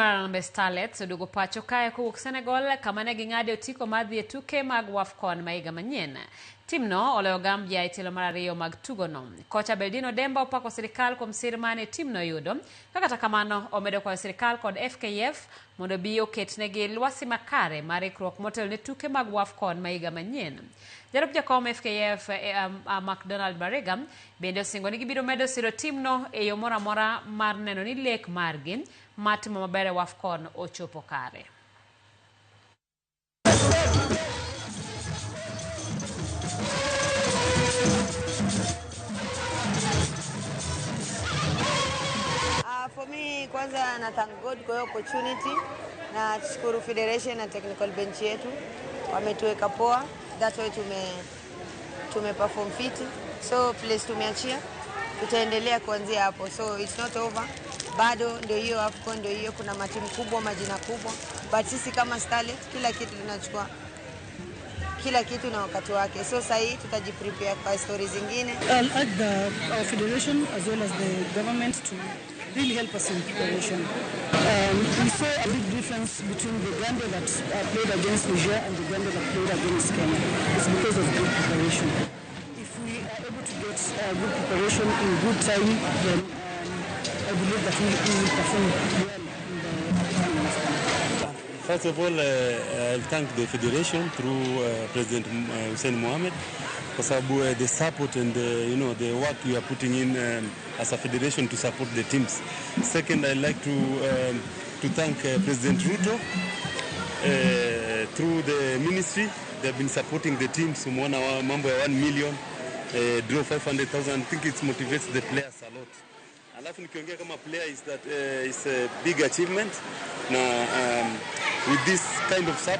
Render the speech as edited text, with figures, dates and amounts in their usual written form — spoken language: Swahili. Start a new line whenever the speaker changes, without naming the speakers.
Harambee Starlets oduogo pacho kae kowuok Senegal kama ne ging'ade otiko mar dhi e tuke mag AFCON ma higa manyien. Timno oloyo Gambia e tielo mar ariyo mag tugono. Kocha Beldino Demba opako sirikal kuom sir mane timno yudo. Kata kamano omedo kwayo sirikal kod FKF mondo bi oketnegi lwasi makare mar ikruok motel ne tuke mag AFCON ma higa manyien. Jalup jakom FKF McDonald Bariga bende osingo ni gibiro medo siro timno e yo moro amora mar neno ni lek margi matimo maber e AFCON ochopo kare.
For me, kwanza na thank God kwa opportunity na shukuru Federation na technical bench yetu wametuweka poa, that way tume perform fit, so place tumeachia tutaendelea kuanzia hapo, so it's not over, bado ndio hiyo AFCON, ndio hiyo, kuna matimu kubwa, majina kubwa, but sisi kama Starlet kila kitu tunachukua, kila kitu na wakati wake, so sasa hii tutajiprepare kwa stories zingine.
I'll urge our federation as well as the government to really help us in preparation. We saw a big difference between the Gambia that played against Niger and the Gambia that played against Kenya. It's because of good preparation. If we are able to get good preparation in good time, then I believe that we will perform well in the African.
First of all, I'll thank the federation through President Hussein Mohamed for the support and the work you are putting in as a federation to support the teams. Second, I'd like to thank President Ruto through the ministry. They've been supporting the teams. Umeona mambo ya 1 million, draw 500,000. I think it motivates the players a lot. Alafu nikiongea kama player is that it's a big achievement. Now with this kind of support